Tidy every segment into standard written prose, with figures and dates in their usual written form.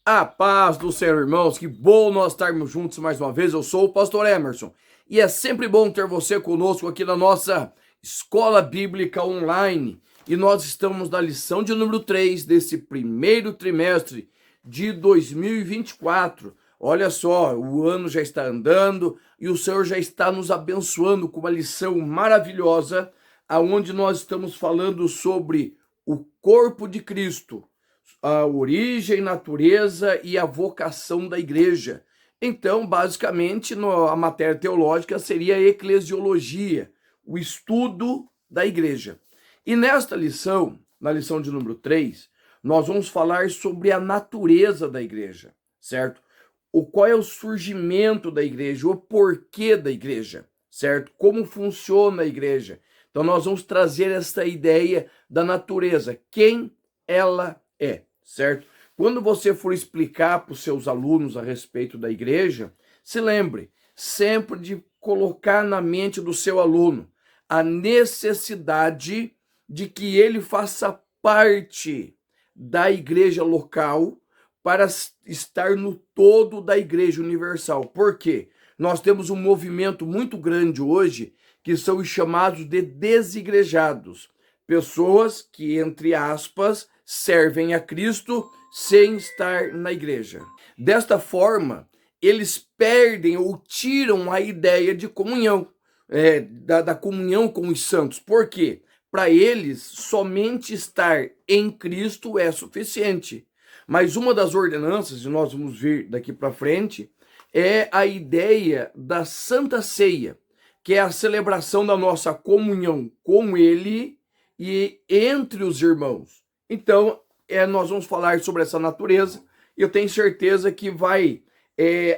A paz do Senhor, irmãos, que bom nós estarmos juntos mais uma vez. Eu sou o pastor Emerson e é sempre bom ter você conosco aqui na nossa Escola Bíblica Online. E nós estamos na lição de número 3 desse primeiro trimestre de 2024. Olha só, o ano já está andando e o Senhor já está nos abençoando com uma lição maravilhosa, aonde nós estamos falando sobre o corpo de Cristo, a origem, natureza e a vocação da igreja. Então, basicamente, a matéria teológica seria a eclesiologia, o estudo da igreja. E nesta lição, na lição de número 3, nós vamos falar sobre a natureza da igreja, certo? Qual é o surgimento da igreja, o porquê da igreja, certo? Como funciona a igreja. Então, nós vamos trazer essa ideia da natureza, quem ela é, certo? Quando você for explicar para os seus alunos a respeito da igreja, se lembre sempre de colocar na mente do seu aluno a necessidade de que ele faça parte da igreja local para estar no todo da igreja universal. Por quê? Nós temos um movimento muito grande hoje que são os chamados de desigrejados, pessoas que, entre aspas, servem a Cristo sem estar na igreja. Desta forma, eles perdem ou tiram a ideia de comunhão, da comunhão com os santos. Por quê? Para eles, somente estar em Cristo é suficiente. Mas uma das ordenanças, e nós vamos ver daqui para frente, é a ideia da Santa Ceia, que é a celebração da nossa comunhão com Ele e entre os irmãos. Então, nós vamos falar sobre essa natureza e eu tenho certeza que vai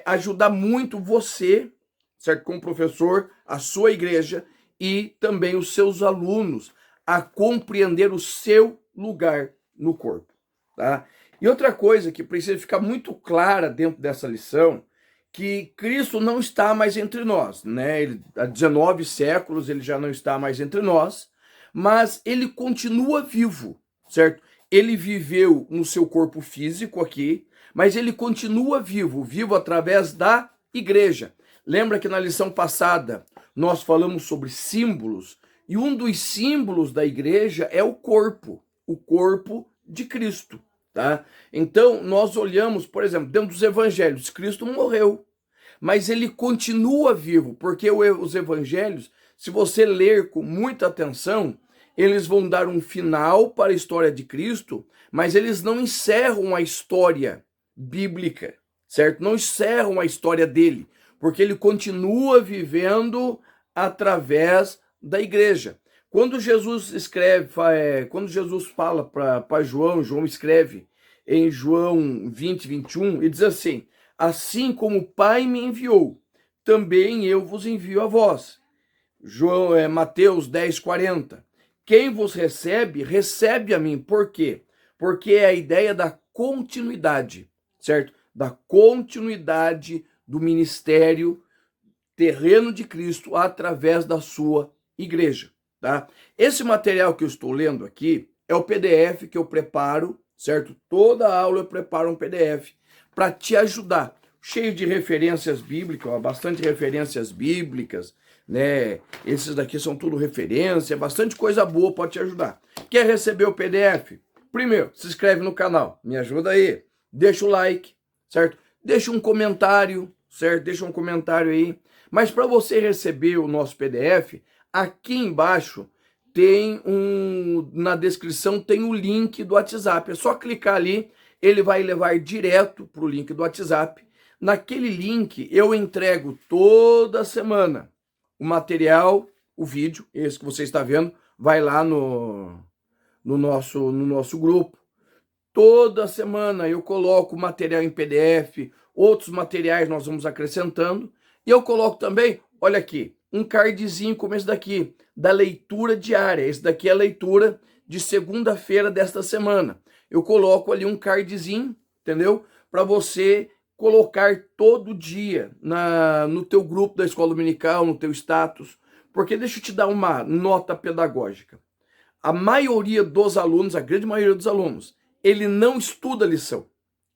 ajudar muito você, certo? Como professor, a sua igreja e também os seus alunos a compreender o seu lugar no corpo, tá? E outra coisa que precisa ficar muito clara dentro dessa lição, que Cristo não está mais entre nós, né? Há 19 séculos ele já não está mais entre nós, mas ele continua vivo, certo? Ele viveu no seu corpo físico aqui, mas ele continua vivo através da igreja. Lembra que na lição passada nós falamos sobre símbolos, e um dos símbolos da igreja é o corpo de Cristo, tá? Então nós olhamos, por exemplo, dentro dos evangelhos, Cristo morreu, mas ele continua vivo, porque os evangelhos, se você ler com muita atenção, eles vão dar um final para a história de Cristo, mas eles não encerram a história bíblica, certo? Não encerram a história dele, porque ele continua vivendo através da igreja. Quando Jesus escreve, quando Jesus fala para João, João escreve em João 20, 21, e diz assim: assim como o Pai me enviou, também eu vos envio a vós. Mateus 10, 40. Quem vos recebe, recebe a mim. Por quê? Porque é a ideia da continuidade, certo? Da continuidade do ministério terreno de Cristo através da sua igreja, tá? Esse material que eu estou lendo aqui é o PDF que eu preparo, certo? Toda aula eu preparo um PDF para te ajudar, cheio de referências bíblicas, ó, bastante referências bíblicas, né? Esses daqui são tudo referência, bastante coisa boa pode te ajudar. Quer receber o PDF? Primeiro, se inscreve no canal, me ajuda aí, deixa o like, certo? Deixa um comentário, certo? Deixa um comentário aí. Mas para você receber o nosso PDF, aqui embaixo tem na descrição tem o link do WhatsApp. É só clicar ali, ele vai levar direto para o link do WhatsApp. Naquele link eu entrego toda semana o material, o vídeo, esse que você está vendo, vai lá no nosso grupo. Toda semana eu coloco material em PDF, outros materiais nós vamos acrescentando. E eu coloco também, olha aqui, um cardzinho como esse daqui, da leitura diária. Esse daqui é a leitura de segunda-feira desta semana. Eu coloco ali um cardzinho, entendeu? Para você colocar todo dia no teu grupo da escola dominical, no teu status. Porque deixa eu te dar uma nota pedagógica. A maioria dos alunos, a grande maioria dos alunos, ele não estuda a lição.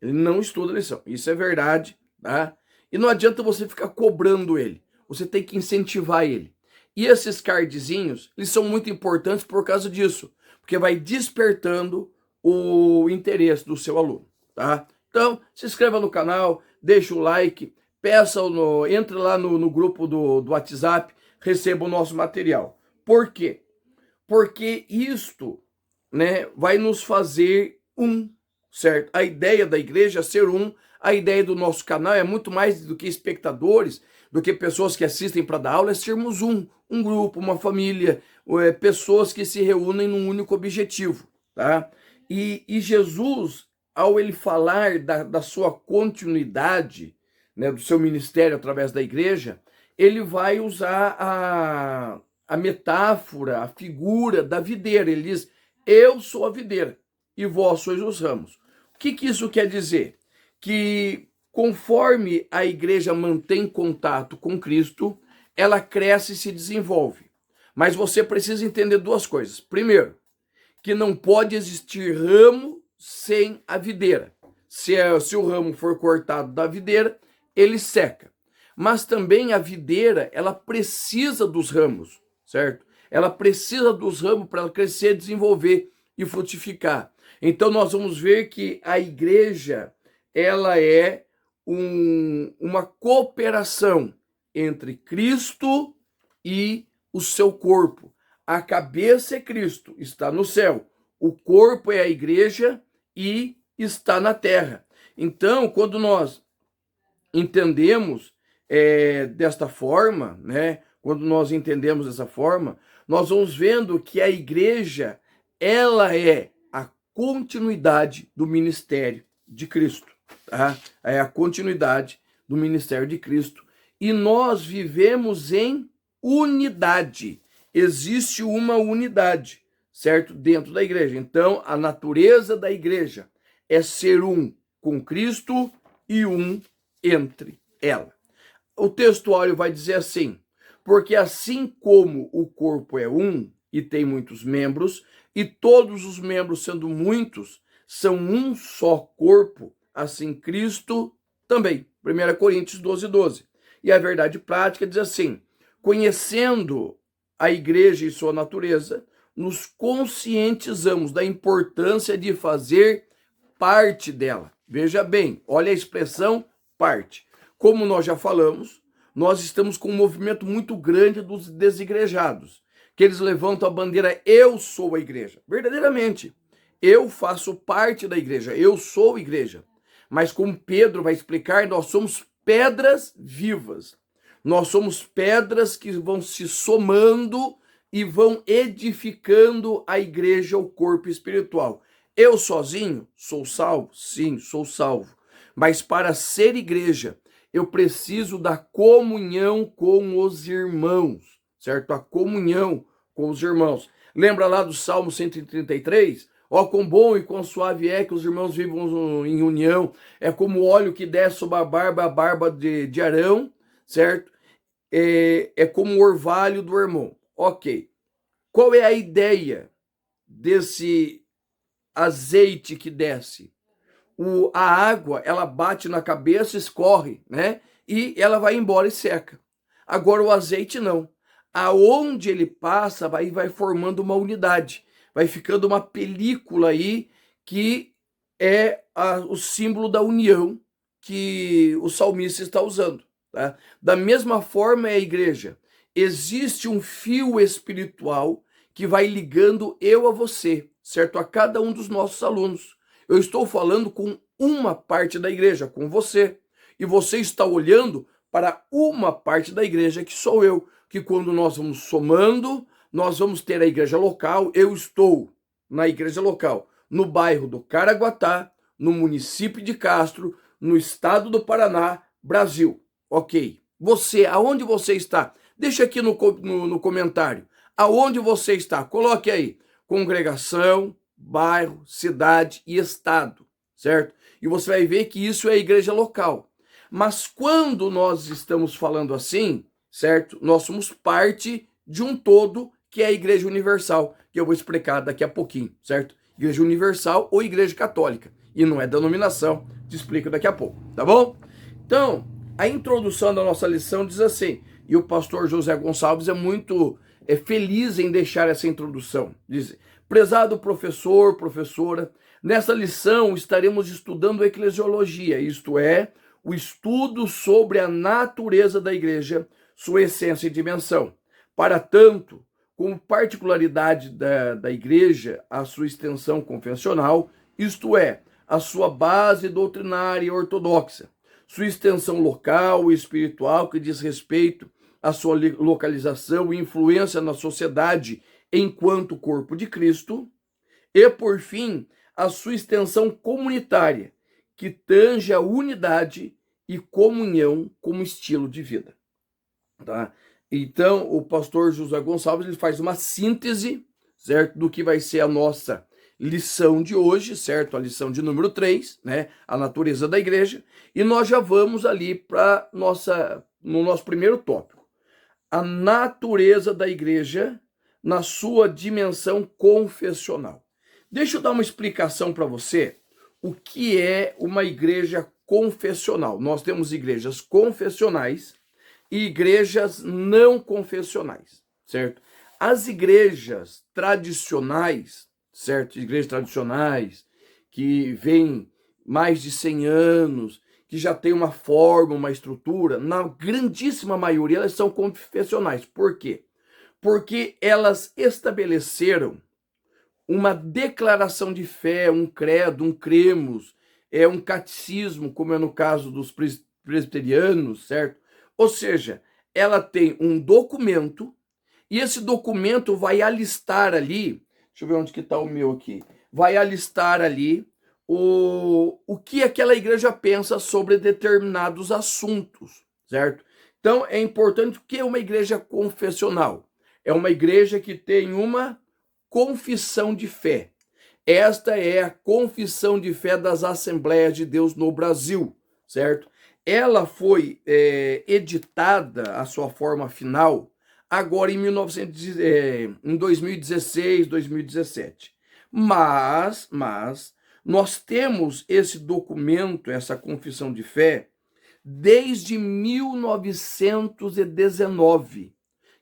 Ele não estuda a lição. Isso é verdade, tá? E não adianta você ficar cobrando ele. Você tem que incentivar ele. E esses cardzinhos, eles são muito importantes por causa disso, porque vai despertando o interesse do seu aluno, tá? Então, se inscreva no canal, deixa o like, entre lá no grupo do WhatsApp, receba o nosso material. Por quê? Porque isto, né, vai nos fazer certo? A ideia da igreja é ser a ideia do nosso canal é muito mais do que espectadores, do que pessoas que assistem para dar aula, é sermos um grupo, uma família, pessoas que se reúnem num único objetivo, tá? E Jesus, ao ele falar da sua continuidade, né, do seu ministério através da igreja, ele vai usar a metáfora, a figura da videira. Ele diz, eu sou a videira e vós sois os ramos. O que isso quer dizer? Que conforme a igreja mantém contato com Cristo, ela cresce e se desenvolve. Mas você precisa entender duas coisas. Primeiro, que não pode existir ramo sem a videira. Se o ramo for cortado da videira, ele seca. Mas também a videira, ela precisa dos ramos, certo? Ela precisa dos ramos para ela crescer, desenvolver e frutificar. Então nós vamos ver que a igreja, ela é uma cooperação entre Cristo e o seu corpo. A cabeça é Cristo, está no céu. O corpo é a igreja e está na terra. Então, quando nós entendemos desta forma, né? Quando nós entendemos dessa forma, nós vamos vendo que a igreja, ela é a continuidade do ministério de Cristo, tá? É a continuidade do ministério de Cristo. E nós vivemos em unidade. Existe uma unidade, certo? Dentro da igreja. Então, a natureza da igreja é ser um com Cristo e um entre ela. O textuário vai dizer assim, porque assim como o corpo é um e tem muitos membros, e todos os membros sendo muitos, são um só corpo, assim Cristo também. 1 Coríntios 12:12. E a verdade prática diz assim, conhecendo a igreja e sua natureza, nos conscientizamos da importância de fazer parte dela. Veja bem, olha a expressão parte. Como nós já falamos, nós estamos com um movimento muito grande dos desigrejados, que eles levantam a bandeira, eu sou a igreja. Verdadeiramente, eu faço parte da igreja, eu sou igreja. Mas como Pedro vai explicar, nós somos pedras vivas. Nós somos pedras que vão se somando e vão edificando a igreja, o corpo espiritual. Eu sozinho sou salvo? Sim, sou salvo. Mas para ser igreja, eu preciso da comunhão com os irmãos, certo? A comunhão com os irmãos. Lembra lá do Salmo 133? Ó, quão bom e quão suave é que os irmãos vivam em união. É como o óleo que desce sobre a barba de Arão, certo? É como o orvalho do irmão. Ok. Qual é a ideia desse azeite que desce? A água, ela bate na cabeça, escorre, né? E ela vai embora e seca. Agora o azeite não. Aonde ele passa, vai formando uma unidade. Vai ficando uma película aí que é o símbolo da união que o salmista está usando. Tá? Da mesma forma é a igreja. Existe um fio espiritual que vai ligando eu a você, certo? A cada um dos nossos alunos. Eu estou falando com uma parte da igreja, com você. E você está olhando para uma parte da igreja, que sou eu. Que quando nós vamos somando, nós vamos ter a igreja local. Eu estou na igreja local, no bairro do Caraguatá, no município de Castro, no estado do Paraná, Brasil. Ok. Você, aonde você está? Deixa aqui no comentário. Aonde você está? Coloque aí. Congregação, bairro, cidade e estado, certo? E você vai ver que isso é a igreja local. Mas quando nós estamos falando assim, certo? Nós somos parte de um todo que é a Igreja Universal, que eu vou explicar daqui a pouquinho, certo? Igreja Universal ou Igreja Católica. e não é denominação. Te explico daqui a pouco, tá bom? Então, a introdução da nossa lição diz assim, e o pastor José Gonçalves é muito feliz em deixar essa introdução. Diz: prezado professor, professora, nessa lição estaremos estudando eclesiologia, isto é, o estudo sobre a natureza da igreja, sua essência e dimensão. Para tanto, como particularidade da igreja, a sua extensão confessional, isto é, a sua base doutrinária ortodoxa, sua extensão local e espiritual, que diz respeito à sua localização e influência na sociedade enquanto corpo de Cristo, e, por fim, a sua extensão comunitária, que tange a unidade e comunhão como estilo de vida. Tá? Então, o pastor José Gonçalves ele faz uma síntese, certo, do que vai ser a nossa lição de hoje, certo? A lição de número 3, né? A natureza da igreja. E nós já vamos ali para no nosso primeiro tópico. A natureza da igreja na sua dimensão confessional. Deixa eu dar uma explicação para você o que é uma igreja confessional. Nós temos igrejas confessionais e igrejas não confessionais, certo? As igrejas tradicionais, certo? Igrejas tradicionais que vêm mais de 100 anos, que já tem uma forma, uma estrutura, na grandíssima maioria elas são confessionais. Por quê? Porque elas estabeleceram uma declaração de fé, um credo, um cremos, um catecismo, como é no caso dos presbiterianos, certo? Ou seja, ela tem um documento e esse documento vai alistar ali, deixa eu ver onde que está o meu aqui, vai alistar ali o que aquela igreja pensa sobre determinados assuntos, certo? Então é importante que é uma igreja confessional. É uma igreja que tem uma confissão de fé. Esta é a confissão de fé das Assembleias de Deus no Brasil, certo? Ela foi editada, a sua forma final, agora em 2016, 2017. Mas nós temos esse documento, essa confissão de fé, desde 1919,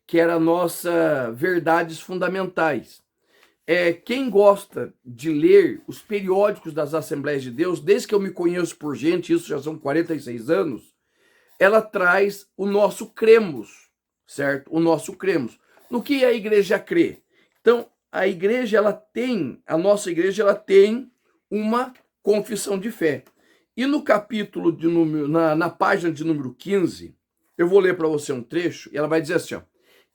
que era a nossa Verdades Fundamentais. Quem gosta de ler os periódicos das Assembleias de Deus, desde que eu me conheço por gente, isso já são 46 anos, ela traz o nosso cremos, certo? O nosso cremos. No que a igreja crê? Então, a nossa igreja, ela tem uma confissão de fé. E no capítulo de número, na página de número 15, eu vou ler para você um trecho, e ela vai dizer assim, ó: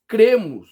cremos,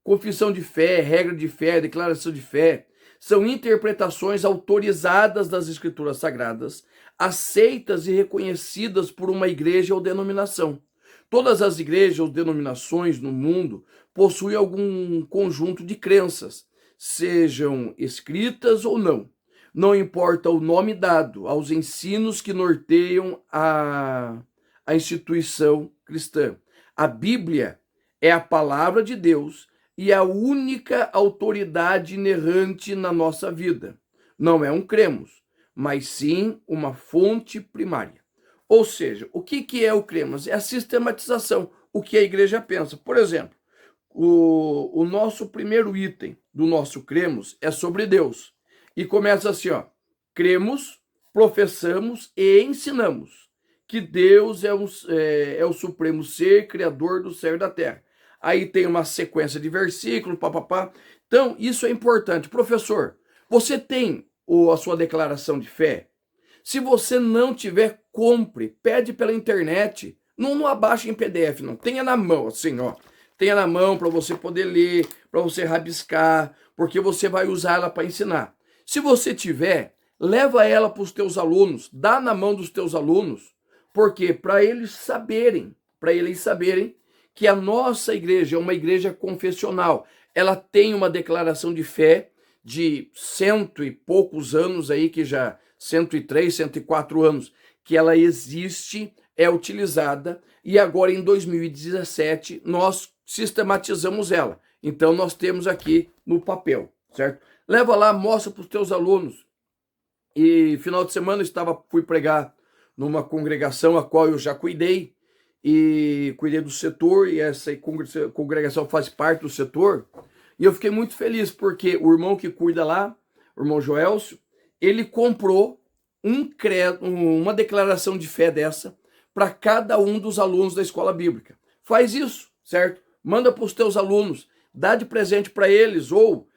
confissão de fé, regra de fé, declaração de fé, são interpretações autorizadas das Escrituras Sagradas, aceitas e reconhecidas por uma igreja ou denominação. Todas as igrejas ou denominações no mundo possuem algum conjunto de crenças, sejam escritas ou não. Não importa o nome dado aos ensinos que norteiam a instituição cristã. A Bíblia é a palavra de Deus e a única autoridade inerrante na nossa vida. Não é um cremos, mas sim uma fonte primária. Ou seja, o que é o cremos? É a sistematização, o que a igreja pensa. Por exemplo, o nosso primeiro item do nosso cremos é sobre Deus. E começa assim, ó: cremos, professamos e ensinamos que Deus é o supremo ser, criador do céu e da terra. Aí tem uma sequência de versículos, papapá. Então, isso é importante. Professor, você tem a sua declaração de fé? Se você não tiver, compre, pede pela internet. Não abaixe em PDF, não. Tenha na mão, assim, ó. Tenha na mão para você poder ler, para você rabiscar, porque você vai usar ela para ensinar. Se você tiver, leva ela para os teus alunos, dá na mão dos teus alunos, porque para eles saberem que a nossa igreja é uma igreja confessional. Ela tem uma declaração de fé de 100 e poucos anos aí, que já 103, 104 anos, que ela existe, é utilizada, e agora em 2017 nós sistematizamos ela. Então nós temos aqui no papel, certo? Leva lá, mostra para os teus alunos. E final de semana fui pregar numa congregação a qual eu já cuidei, e cuidei do setor, e essa congregação faz parte do setor. E eu fiquei muito feliz, porque o irmão que cuida lá, o irmão Joelcio, ele comprou uma declaração de fé dessa para cada um dos alunos da escola bíblica. Faz isso, certo? Manda para os teus alunos, dá de presente para eles, ou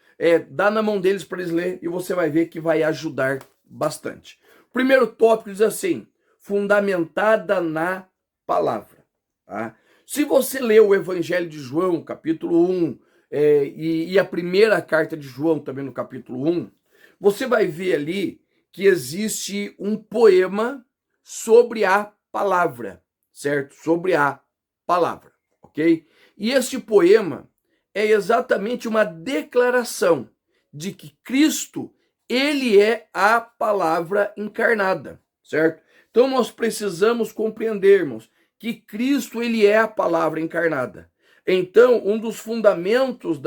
dá na mão deles para eles ler, e você vai ver que vai ajudar bastante. O primeiro tópico diz assim: fundamentada na palavra. Tá? Se você lê o Evangelho de João, capítulo 1, e a primeira carta de João, também no capítulo 1, você vai ver ali que existe um poema sobre a palavra, certo? Sobre a palavra, ok? E esse poema é exatamente uma declaração de que Cristo, ele é a palavra encarnada, certo? Então nós precisamos compreendermos que Cristo, ele é a palavra encarnada. Então, um dos fundamentos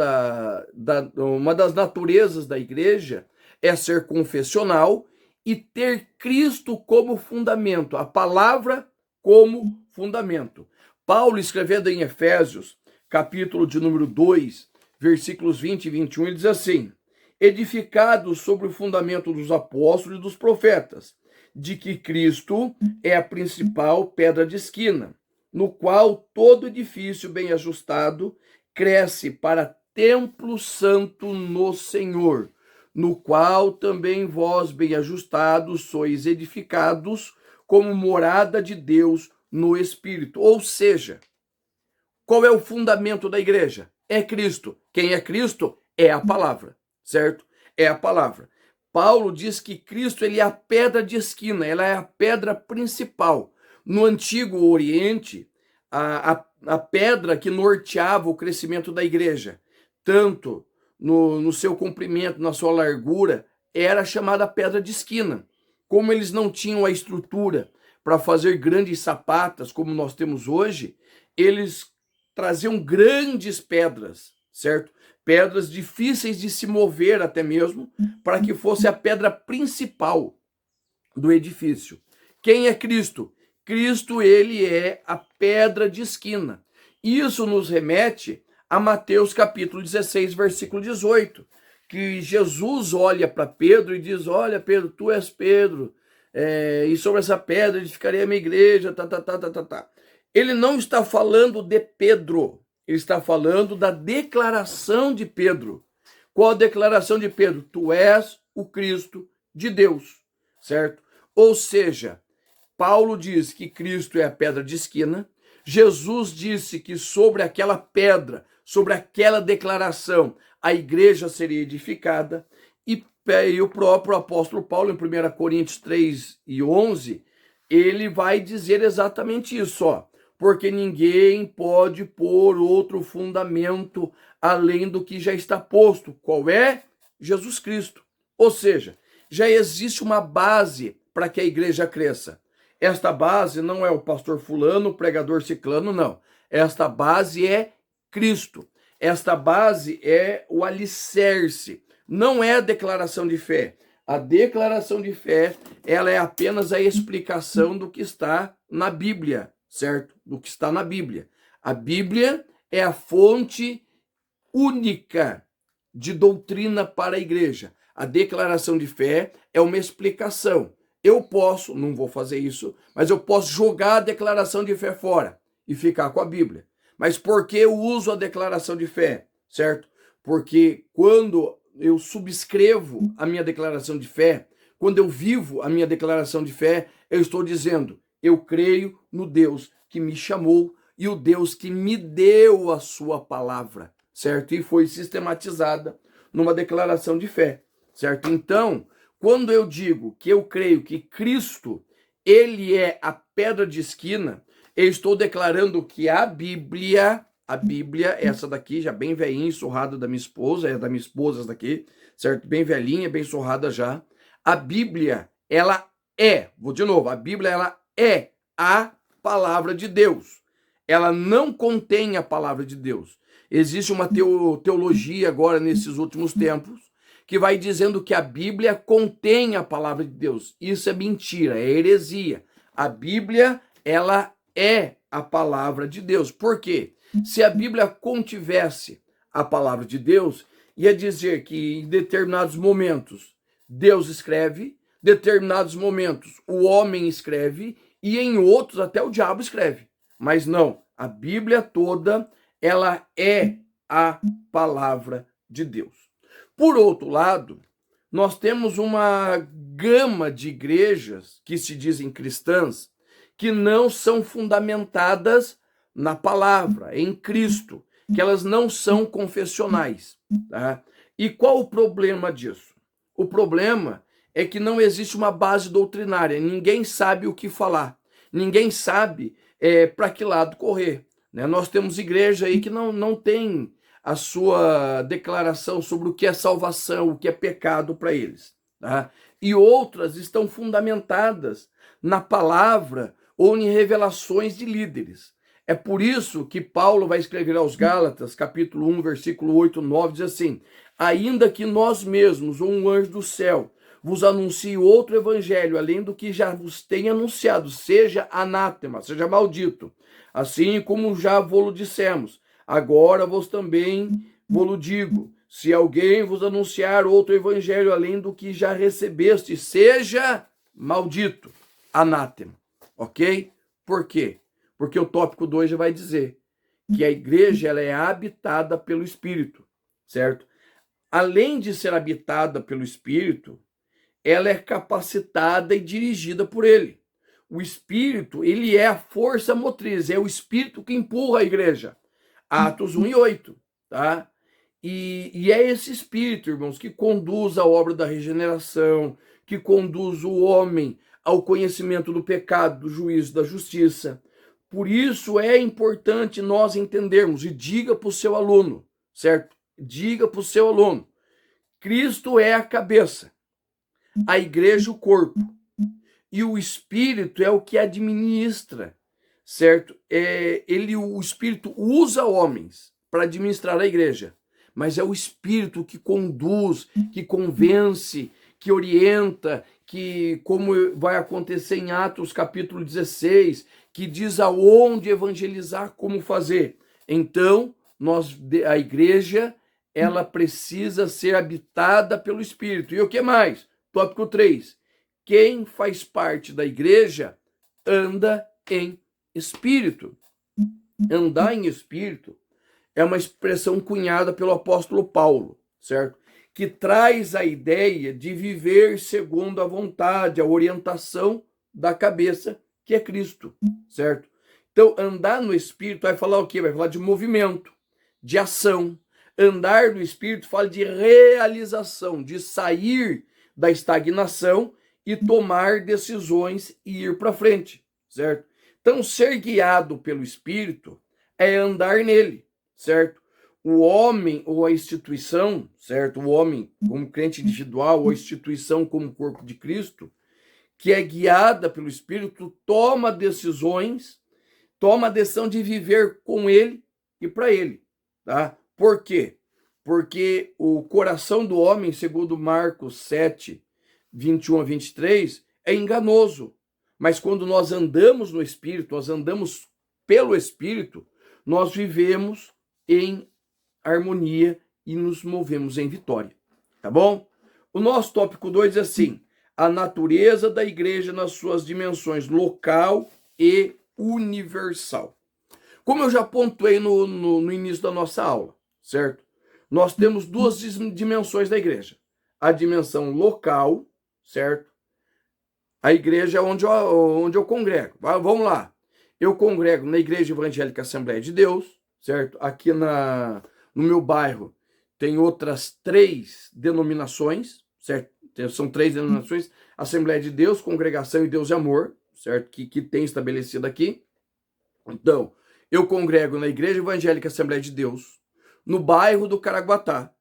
uma das naturezas da igreja é ser confessional e ter Cristo como fundamento, a palavra como fundamento. Paulo, escrevendo em Efésios, capítulo de número 2, versículos 20 e 21, ele diz assim: edificados sobre o fundamento dos apóstolos e dos profetas, de que Cristo é a principal pedra de esquina, no qual todo edifício bem ajustado cresce para templo santo no Senhor, no qual também vós bem ajustados sois edificados como morada de Deus no Espírito. Ou seja, qual é o fundamento da igreja? É Cristo. Quem é Cristo? É a palavra, certo? É a palavra. Paulo diz que Cristo, ele é a pedra de esquina, ela é a pedra principal. No Antigo Oriente, a pedra que norteava o crescimento da igreja, tanto no seu comprimento, na sua largura, era chamada pedra de esquina. Como eles não tinham a estrutura para fazer grandes sapatas, como nós temos hoje, eles traziam grandes pedras, certo? Pedras difíceis de se mover até mesmo, para que fosse a pedra principal do edifício. Quem é Cristo? Cristo, ele é a pedra de esquina. Isso nos remete a Mateus capítulo 16, versículo 18, que Jesus olha para Pedro e diz: olha, Pedro, tu és Pedro, e sobre essa pedra edificarei a minha igreja, Ele não está falando de Pedro, ele está falando da declaração de Pedro. Qual a declaração de Pedro? Tu és o Cristo de Deus, certo? Ou seja, Paulo diz que Cristo é a pedra de esquina, Jesus disse que sobre aquela pedra, sobre aquela declaração, a igreja seria edificada, e o próprio apóstolo Paulo, em 1 Coríntios 3 e 11, ele vai dizer exatamente isso, ó. Porque ninguém pode pôr outro fundamento além do que já está posto. Qual é? Jesus Cristo. Ou seja, já existe uma base para que a igreja cresça. Esta base não é o pastor fulano, o pregador ciclano, não. Esta base é Cristo. Esta base é o alicerce. Não é a declaração de fé. A declaração de fé, ela é apenas a explicação do que está na Bíblia, certo? Do que está na Bíblia. A Bíblia é a fonte única de doutrina para a igreja. A declaração de fé é uma explicação. Eu posso, não vou fazer isso, mas eu posso jogar a declaração de fé fora e ficar com a Bíblia. Mas por que eu uso a declaração de fé, certo? Porque quando eu subscrevo a minha declaração de fé, quando eu vivo a minha declaração de fé, eu estou dizendo: eu creio no Deus que me chamou e o Deus que me deu a sua palavra, certo? E foi sistematizada numa declaração de fé, certo? Então, quando eu digo que eu creio que Cristo, ele é a pedra de esquina, eu estou declarando que a Bíblia, essa daqui, já bem velhinha, surrada da minha esposa, é da minha esposa essa daqui, certo? Bem velhinha, bem surrada já. A Bíblia, ela é, vou de novo, a Bíblia, ela é a palavra de Deus. Ela não contém a palavra de Deus. Existe uma teologia agora, nesses últimos tempos, que vai dizendo que a Bíblia contém a palavra de Deus. Isso é mentira, é heresia. A Bíblia, ela é a palavra de Deus. Por quê? Se a Bíblia contivesse a palavra de Deus, ia dizer que em determinados momentos Deus escreve, determinados momentos o homem escreve e em outros até o diabo escreve. Mas não, a Bíblia toda, ela é a palavra de Deus. Por outro lado, nós temos uma gama de igrejas que se dizem cristãs que não são fundamentadas na palavra, em Cristo, que elas não são confessionais. Tá? E qual o problema disso? O problema é que não existe uma base doutrinária, ninguém sabe o que falar, ninguém sabe para que lado correr. Né? Nós temos igreja aí que não tem a sua declaração sobre o que é salvação, o que é pecado para eles. Tá? E outras estão fundamentadas na palavra ou em revelações de líderes. É por isso que Paulo vai escrever aos Gálatas, capítulo 1, versículo 8, 9, diz assim: ainda que nós mesmos, ou um anjo do céu, vos anuncie outro evangelho, além do que já vos tenha anunciado, seja anátema, seja maldito. Assim como já vos dissemos, agora vos também vos digo, se alguém vos anunciar outro evangelho, além do que já recebeste, seja maldito, anátema. Ok? Por quê? Porque o tópico 2 já vai dizer que a igreja ela é habitada pelo Espírito, certo? Além de ser habitada pelo Espírito, ela é capacitada e dirigida por ele. O Espírito, ele é a força motriz, é o Espírito que empurra a igreja. Atos 1 e 8, tá? E é esse Espírito, irmãos, que conduz a obra da regeneração, que conduz o homem ao conhecimento do pecado, do juízo, da justiça. Por isso é importante nós entendermos, e diga para o seu aluno, certo? Diga para o seu aluno, Cristo é a cabeça, a igreja o corpo, e o Espírito é o que administra, certo? O Espírito usa homens para administrar a igreja, mas é o Espírito que conduz, que convence, que orienta, que, como vai acontecer em Atos capítulo 16, que diz aonde evangelizar, como fazer. Então, a igreja, ela precisa ser habitada pelo Espírito. E o que mais? Tópico 3. Quem faz parte da igreja anda em espírito. Andar em espírito é uma expressão cunhada pelo apóstolo Paulo, certo? Que traz a ideia de viver segundo a vontade, a orientação da cabeça, que é Cristo, certo? Então, andar no Espírito vai falar o quê? Vai falar de movimento, de ação. Andar no Espírito fala de realização, de sair da estagnação e tomar decisões e ir para frente, certo? Então, ser guiado pelo Espírito é andar nele, certo? O homem ou a instituição, certo? O homem como crente individual ou a instituição como corpo de Cristo, que é guiada pelo Espírito, toma decisões, toma a decisão de viver com ele e para ele, tá? Por quê? Porque o coração do homem, segundo Marcos 7, 21 a 23, é enganoso. Mas quando nós andamos no Espírito, nós andamos pelo Espírito, nós vivemos em harmonia e nos movemos em vitória. Tá bom? O nosso tópico 2 é assim: a natureza da igreja nas suas dimensões local e universal. Como eu já pontuei no início da nossa aula, certo? Nós temos duas dimensões da igreja. A dimensão local, certo? A igreja é onde eu congrego. Vamos lá. Eu congrego na Igreja Evangélica Assembleia de Deus, certo? Aqui no meu bairro tem outras 3 denominações, certo? São 3 denominações: Assembleia de Deus, Congregação e Deus e Amor, certo? Que tem estabelecido aqui. Então, eu congrego na Igreja Evangélica Assembleia de Deus, no bairro do Caraguatá,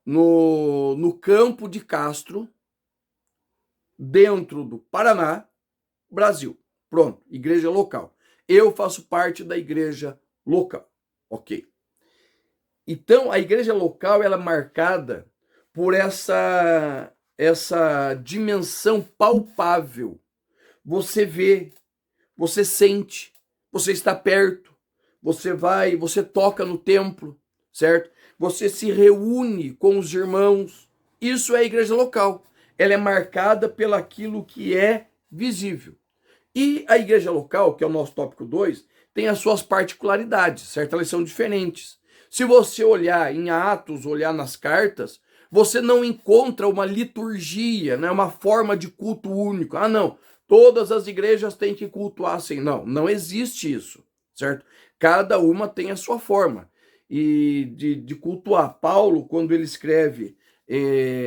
no Campo de Castro, dentro do Paraná, Brasil. Pronto, igreja local. Eu faço parte da igreja local, ok? Então, a igreja local ela é marcada por essa dimensão palpável. Você vê, você sente, você está perto, você toca no templo, certo? Você se reúne com os irmãos. Isso é a igreja local. Ela é marcada pelo aquilo que é visível. E a igreja local, que é o nosso tópico 2, tem as suas particularidades, certo? Elas são diferentes. Se você olhar em Atos, olhar nas cartas, você não encontra uma liturgia, né? Uma forma de culto único. Ah, não, todas as igrejas têm que cultuar assim. Não, não existe isso, certo? Cada uma tem a sua forma e de cultuar. Paulo, quando ele escreve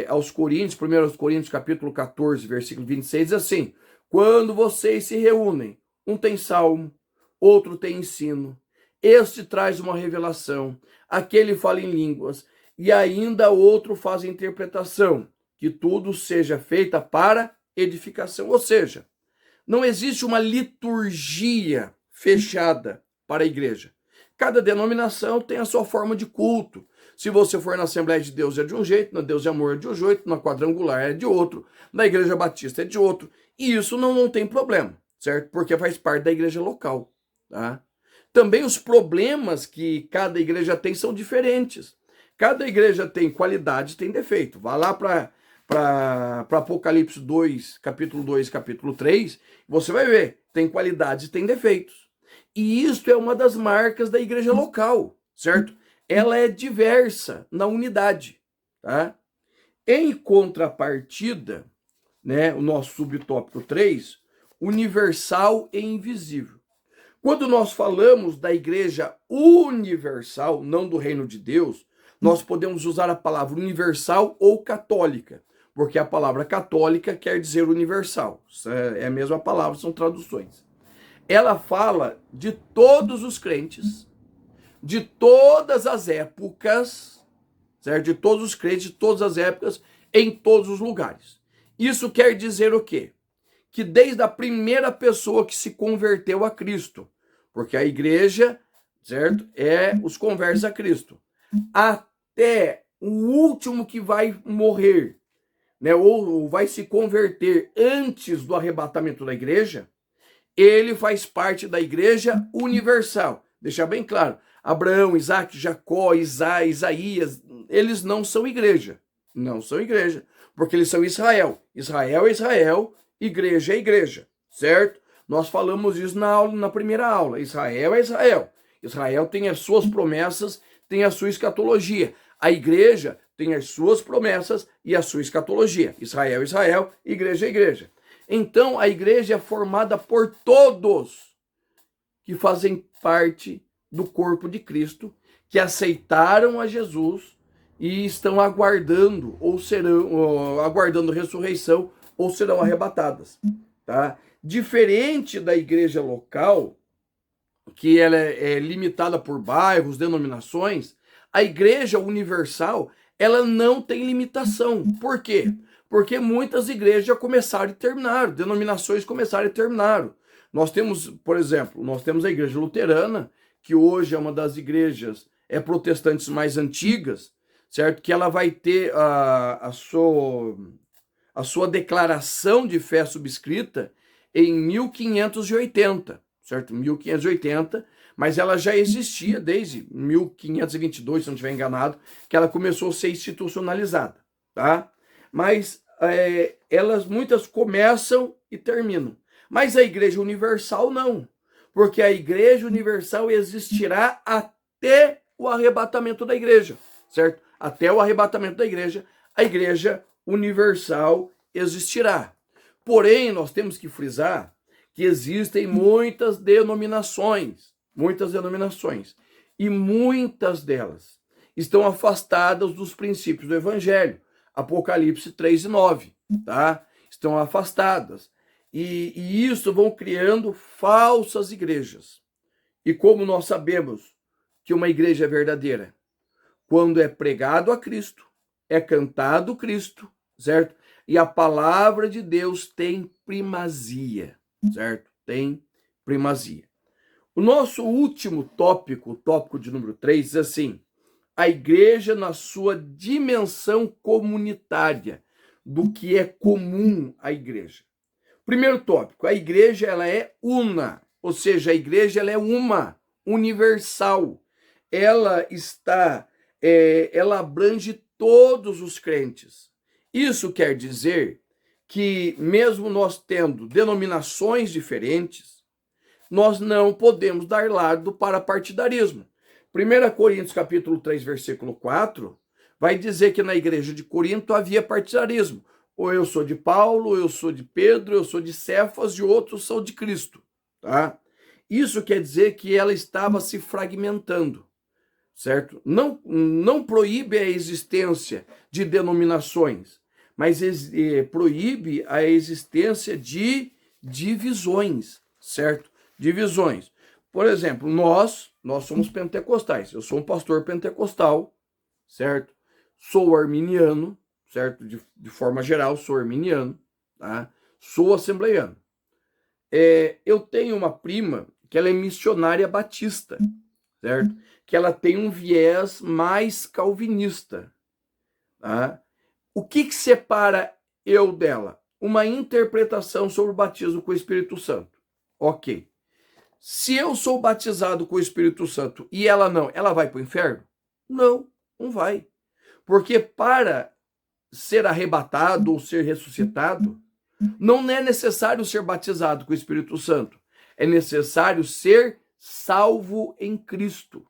aos Coríntios, 1 Coríntios capítulo 14, versículo 26, diz assim: quando vocês se reúnem, um tem salmo, outro tem ensino, este traz uma revelação, aquele fala em línguas, e ainda outro faz a interpretação, que tudo seja feita para edificação. Ou seja, não existe uma liturgia fechada para a igreja. Cada denominação tem a sua forma de culto. Se você for na Assembleia de Deus é de um jeito, na Deus de Amor é de um jeito, na Quadrangular é de outro, na Igreja Batista é de outro. E isso não tem problema, certo? Porque faz parte da igreja local, tá? Também os problemas que cada igreja tem são diferentes. Cada igreja tem qualidade, tem defeito. Vá lá para Apocalipse 2, capítulo 2, capítulo 3, você vai ver, tem qualidades e tem defeitos. E isto é uma das marcas da igreja local, certo? Ela é diversa na unidade, tá? Em contrapartida, né, o nosso subtópico 3, universal e invisível. Quando nós falamos da igreja universal, não do reino de Deus, nós podemos usar a palavra universal ou católica, porque a palavra católica quer dizer universal. É a mesma palavra, são traduções. Ela fala de todos os crentes, de todas as épocas, certo? De todos os crentes, de todas as épocas, em todos os lugares. Isso quer dizer o quê? Que desde a primeira pessoa que se converteu a Cristo, porque a igreja, certo? É os conversos a Cristo, até o último que vai morrer, né? Ou vai se converter antes do arrebatamento da igreja, ele faz parte da igreja universal. Deixar bem claro, Abraão, Isaac, Jacó, Isaías, eles não são igreja. Não são igreja, porque eles são Israel. Israel é Israel, igreja é igreja, certo? Nós falamos isso na primeira aula. Israel é Israel. Israel tem as suas promessas, tem a sua escatologia. A igreja tem as suas promessas e a sua escatologia. Israel é Israel, igreja é igreja. Então, a igreja é formada por todos que fazem parte do corpo de Cristo, que aceitaram a Jesus e estão aguardando ou serão aguardando ressurreição ou serão arrebatadas, tá? Diferente da igreja local, que ela é limitada por bairros, denominações, a igreja universal, ela não tem limitação. Por quê? Porque muitas igrejas já começaram e terminaram, denominações começaram e terminaram. Nós temos, por exemplo, nós temos a igreja luterana, que hoje é uma das igrejas protestantes mais antigas, certo? Que ela vai ter a sua declaração de fé subscrita em 1580, certo? 1580, mas ela já existia desde 1522, se não estiver enganado, que ela começou a ser institucionalizada, tá? Mas muitas começam e terminam. Mas a Igreja Universal não, porque a Igreja Universal existirá até o arrebatamento da igreja, certo? Até o arrebatamento da igreja, a Igreja Universal existirá. Porém, nós temos que frisar que existem muitas denominações, e muitas delas estão afastadas dos princípios do Evangelho. Apocalipse 3 e 9, tá? Estão afastadas. E isso vão criando falsas igrejas. E como nós sabemos que uma igreja é verdadeira? Quando é pregado a Cristo, é cantado Cristo, certo? E a palavra de Deus tem primazia, certo? Tem primazia. O nosso último tópico, o tópico de número 3, diz assim: a igreja na sua dimensão comunitária, do que é comum à igreja. Primeiro tópico, a igreja ela é una, ou seja, a igreja ela é uma, universal. Ela abrange todos os crentes. Isso quer dizer que mesmo nós tendo denominações diferentes, nós não podemos dar lado para partidarismo. 1 Coríntios capítulo 3, versículo 4, vai dizer que na igreja de Corinto havia partidarismo. Ou eu sou de Paulo, eu sou de Pedro, eu sou de Cefas e outros são de Cristo. Tá? Isso quer dizer que ela estava se fragmentando, certo? Não proíbe a existência de denominações, mas proíbe a existência de divisões, certo? Divisões. Por exemplo, nós somos pentecostais. Eu sou um pastor pentecostal, certo? Sou arminiano, certo? De forma geral, sou arminiano, tá? Sou assembleiano. Eu tenho uma prima que ela é missionária batista, certo? Que ela tem um viés mais calvinista, tá? O que separa eu dela? Uma interpretação sobre o batismo com o Espírito Santo. Ok. Se eu sou batizado com o Espírito Santo e ela não, ela vai para o inferno? Não, não vai. Porque para ser arrebatado ou ser ressuscitado, não é necessário ser batizado com o Espírito Santo. É necessário ser salvo em Cristo.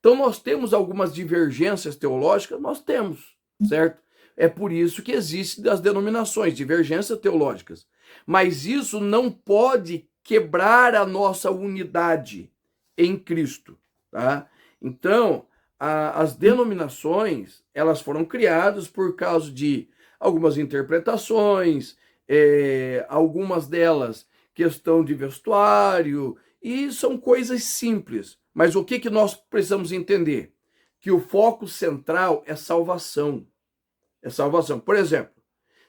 Então nós temos algumas divergências teológicas, nós temos, certo? É por isso que existem as denominações, divergências teológicas. Mas isso não pode quebrar a nossa unidade em Cristo, tá? Então, as denominações, elas foram criadas por causa de algumas interpretações, algumas delas questão de vestuário, e são coisas simples. Mas o que nós precisamos entender? Que o foco central é salvação. É salvação. Por exemplo,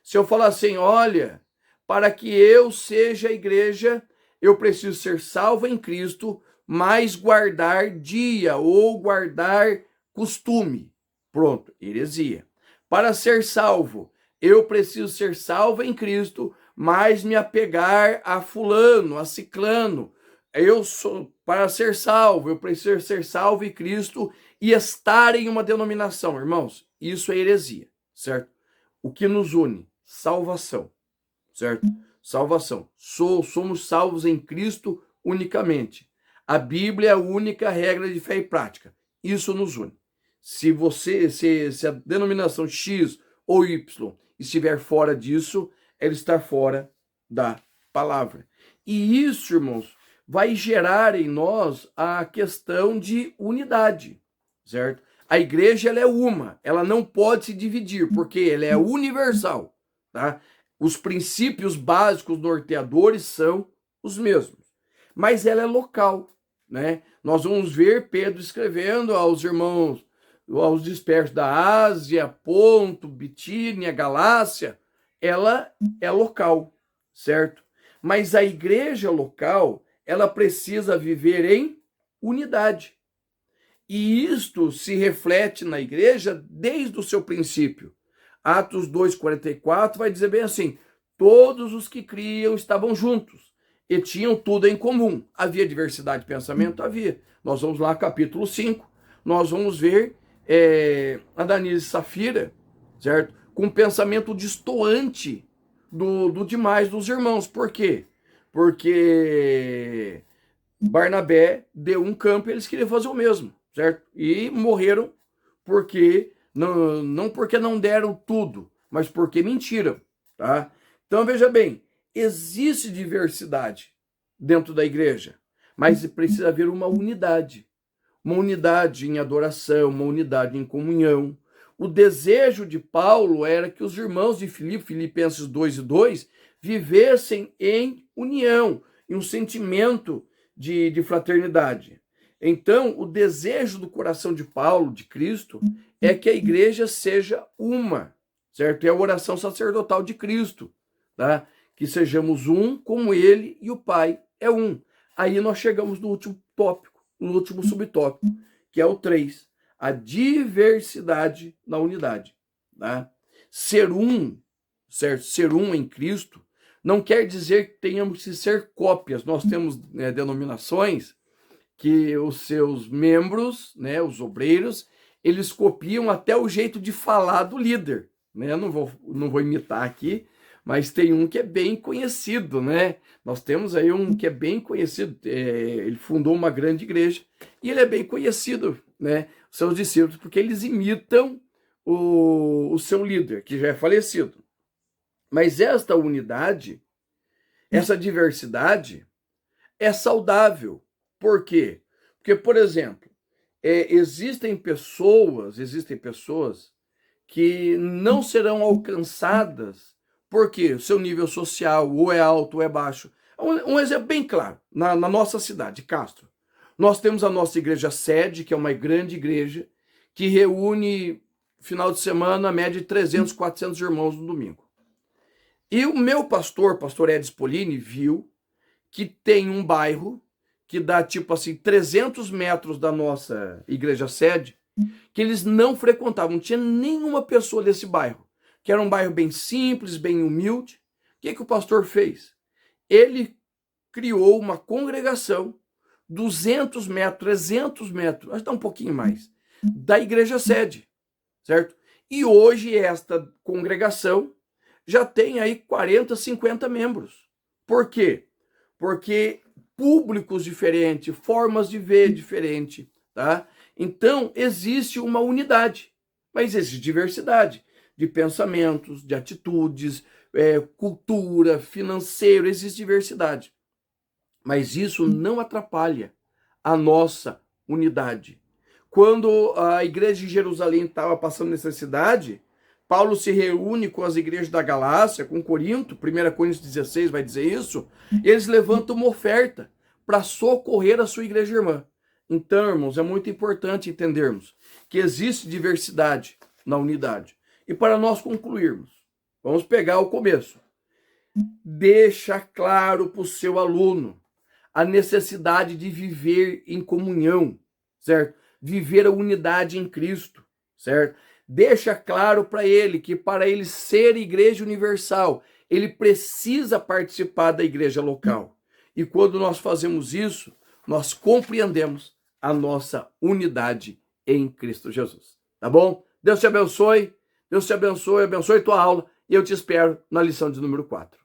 se eu falar assim, olha, para que eu seja a igreja, eu preciso ser salvo em Cristo, mas guardar dia ou guardar costume. Pronto, heresia. Para ser salvo, eu preciso ser salvo em Cristo, mas me apegar a fulano, a ciclano. Para ser salvo, eu preciso ser salvo em Cristo e estar em uma denominação. Irmãos, isso é heresia, certo? O que nos une? Salvação, certo? Salvação. Somos salvos em Cristo unicamente. A Bíblia é a única regra de fé e prática. Isso nos une. Se a denominação X ou Y estiver fora disso, ela está fora da palavra. E isso, irmãos, vai gerar em nós a questão de unidade, certo? A igreja ela é uma, ela não pode se dividir, porque ela é universal, tá? Os princípios básicos norteadores são os mesmos, mas ela é local, né? Nós vamos ver Pedro escrevendo aos irmãos, aos dispersos da Ásia, Ponto, Bitínia, Galácia, ela é local, certo? Mas a igreja local, ela precisa viver em unidade. E isto se reflete na igreja desde o seu princípio. Atos 2,44 vai dizer bem assim, todos os que criam estavam juntos e tinham tudo em comum. Havia diversidade de pensamento? Havia. Nós vamos lá, capítulo 5, nós vamos ver Ananias e Safira, certo? Com um pensamento destoante do demais dos irmãos. Por quê? Porque Barnabé deu um campo e eles queriam fazer o mesmo, certo? E morreram porque não porque não deram tudo, mas porque mentiram, tá? Então veja bem, existe diversidade dentro da igreja, mas precisa haver uma unidade em adoração, uma unidade em comunhão. O desejo de Paulo era que os irmãos de Filipenses 2:2, vivessem em união, em um sentimento de fraternidade. Então, o desejo do coração de Paulo, de Cristo, é que a igreja seja uma, certo? É a oração sacerdotal de Cristo, tá? Que sejamos um como ele e o Pai é um. Aí nós chegamos no último tópico, no último subtópico, que é o 3. a diversidade na unidade. Tá? Ser um, certo? Ser um em Cristo não quer dizer que tenhamos que ser cópias. Nós temos denominações que os seus membros, né, os obreiros, eles copiam até o jeito de falar do líder. Né? Não vou imitar aqui, mas tem um que é bem conhecido, né? Nós temos aí um que é bem conhecido, ele fundou uma grande igreja e ele é bem conhecido, né? Seus discípulos, porque eles imitam o seu líder, que já é falecido. Mas esta unidade, essa diversidade é saudável. Por quê? Porque, por exemplo, existem pessoas que não serão alcançadas porque o seu nível social ou é alto ou é baixo. Um exemplo bem claro, na nossa cidade, Castro. Nós temos a nossa igreja sede, que é uma grande igreja, que reúne, final de semana, a média de 300, 400 irmãos no domingo. E o meu pastor Edson Polini, viu que tem um bairro que dá, tipo assim, 300 metros da nossa igreja sede, que eles não frequentavam, não tinha nenhuma pessoa desse bairro, que era um bairro bem simples, bem humilde. O que o pastor fez? Ele criou uma congregação 200 metros, 300 metros, acho que dá um pouquinho mais, da igreja sede, certo? E hoje esta congregação já tem aí 40, 50 membros. Por quê? Porque públicos diferentes, formas de ver diferentes, tá? Então, existe uma unidade, mas existe diversidade de pensamentos, de atitudes, cultura, financeiro, existe diversidade. Mas isso não atrapalha a nossa unidade. Quando a igreja de Jerusalém estava passando necessidade, Paulo se reúne com as igrejas da Galácia, com Corinto, 1 Coríntios 16 vai dizer isso, e eles levantam uma oferta para socorrer a sua igreja irmã. Então, irmãos, é muito importante entendermos que existe diversidade na unidade. E para nós concluirmos, vamos pegar o começo. Deixa claro para o seu aluno a necessidade de viver em comunhão, certo? Viver a unidade em Cristo, certo? Deixa claro para ele que para ele ser igreja universal, ele precisa participar da igreja local. E quando nós fazemos isso, nós compreendemos a nossa unidade em Cristo Jesus. Tá bom? Deus te abençoe, abençoe tua aula e eu te espero na lição de número 4.